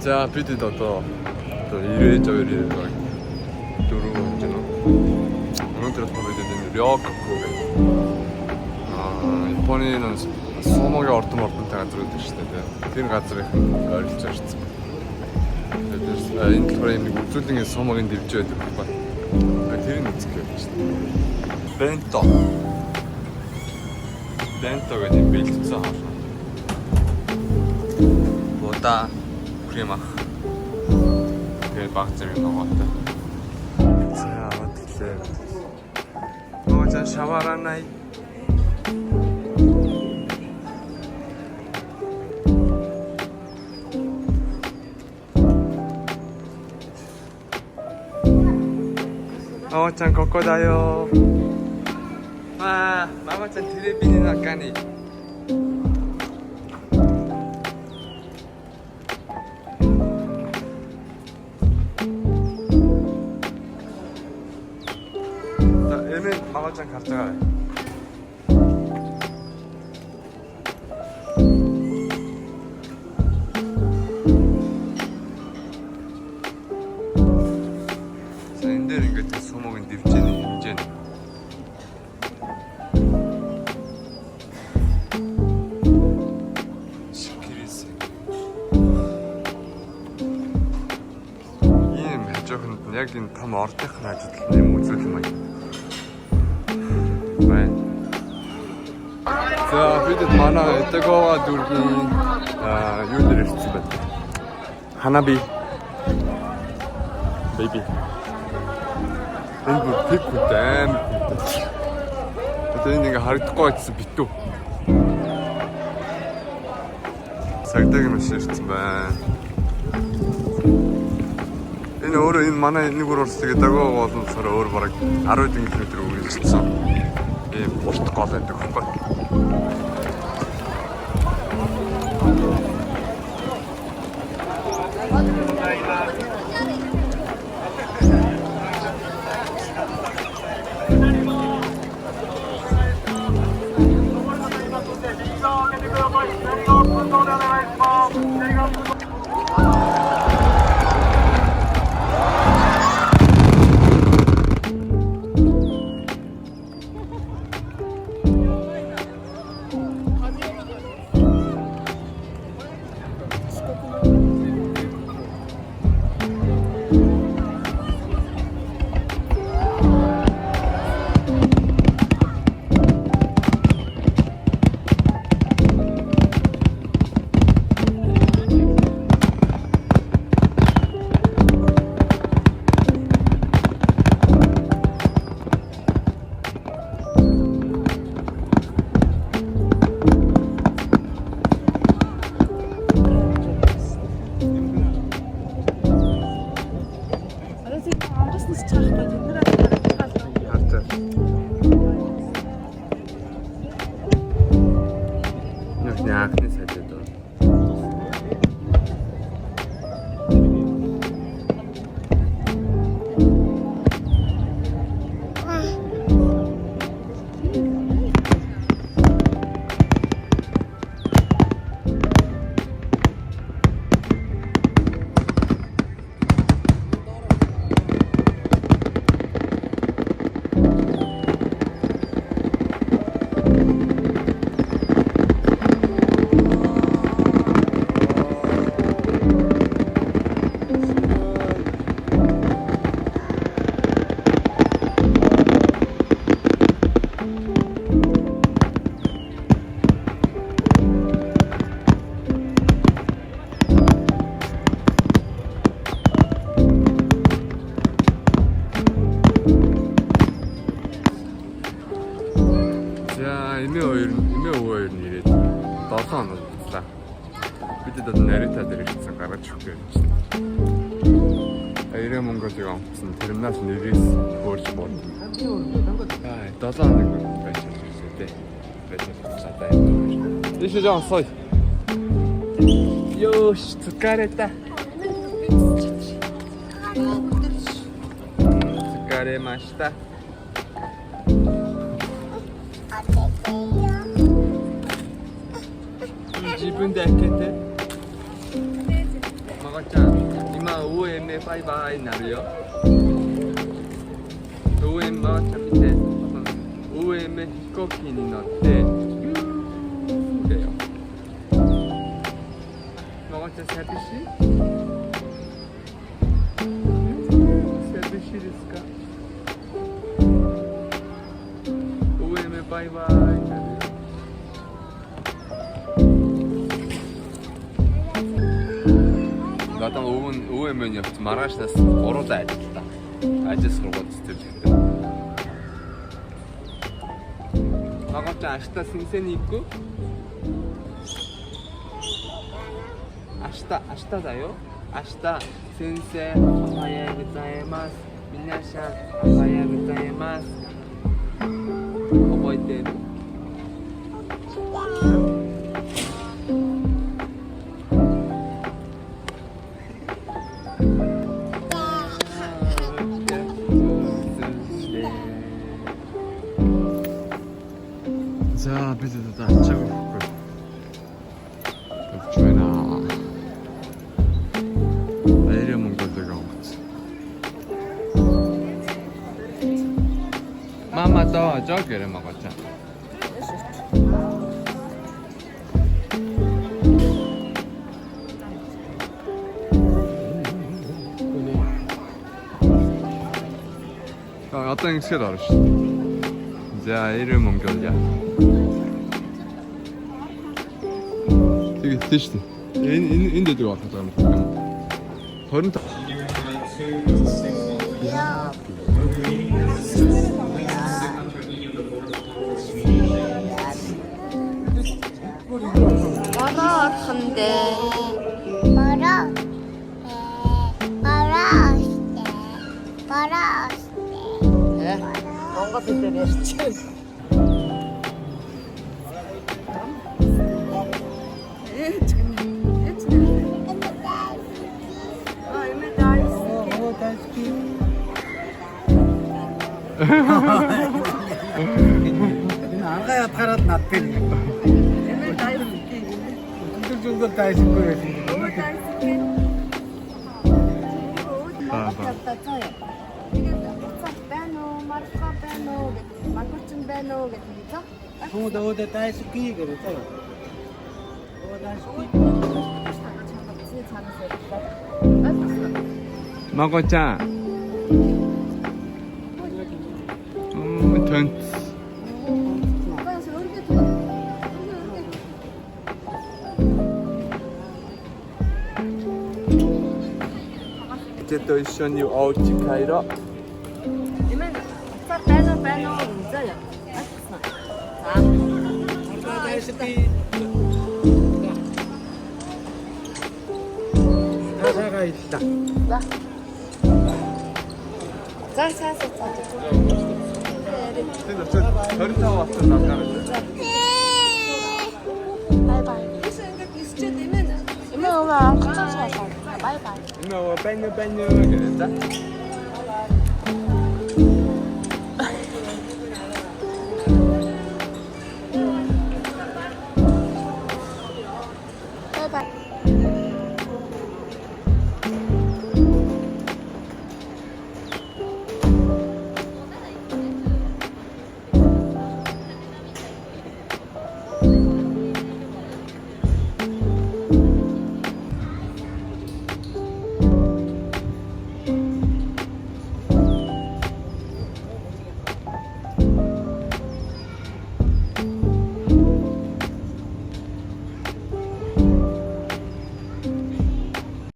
じゃあбидだと일회적일 дөрөв хэмжээ нөө. Өнөөдөр тавьдаг энэ Рёкоку гэх. Японы сумогийн ордонтой газар үүдэж штэ тий. Тэр газрыг ойрлж ирсэн. Тэгээд энэ болохоор юм үзүүлэн сумогийн дэвж байдаг байхгүй. Тэрийг үзэх гэж штэ. Бенто гэдэг бэлтгэсэн хаалга. Бода кремах. Тэгээд баг зэрэг ногоотой. За отлээ. Нөөц шаваранай. 마마짱 거거다요. 와, 마마짱 드레비는 아까니. 자, 얘는 마마짱 가져가래. 소목인 딥제는 임제는 시키리스 ийм хажуухан яг энэ том ордынхны ажилтны юм үзүүлэх юм байна. За бид манай Этагова дүүргийн юу дээр ирсэн бэ? Ханаби baby. Энэ бүр пик хүнтэй амар хүнтэй. Одоо энэ ингээ харагдахгүй байсан битүү. Сагдаг юм ширсэн байна. Энэ өөрөө энэ манай нэг урсдаг дагуу болонсоор өөр бараг 10 км үргэлжилсэн. Ийм урт гол байдаг байхгүй. Яахны сайжаад байна. Эмээ ирээд 7 хоног боллоо. Бид одоо Нарита дээр ирсэн гаргаж өгөх гэж байна. Аяраа Монголыг онцсон тэрнээс нэрээс хөөрч болно. 7 хоног байж ирсэн дээ. Байж чадаа. Дэше жаа сой. Ёш, цукарета. Цукаремашта. Зибэн дэкэтэй. Мага マコちゃん、今応援目バイバイになるよ。応援マコちゃん見て。応援目飛行機に乗って。だよ。マコちゃん寂しい？寂しいですか？応援目バイバイになるよ。Zaten o hemen yaptım. Araçta orada açtı. Acı sorgot istedim. Makocan, 明日先生に行く？明日だよ。明日先生おはようございます。皆さんおはようございます。覚えてる？자, 비즈도 다 짜고 좋아나. 나 이름은 거들가 없지. 마마 또 저기를 먹었잖아. 어떤 식으로 알았어? 자, 이름은 거야. 되게 드시대. 인데 들어왔다. 버른 다. 멀어한데 뭔가 비벼냈지. 나가야 타락 났더니 정도 다 있을 거예요. 어디 다 있을 거예요. 그랬어요. 마코짱. 던. 이제 또 이션이 어디 가이러? 가사가 있다. 저 별이 타고 왔어 나가는데. 바이바이. 이모 오면 같이 가자. 바이바이. 이모 빼뉴 그랬다.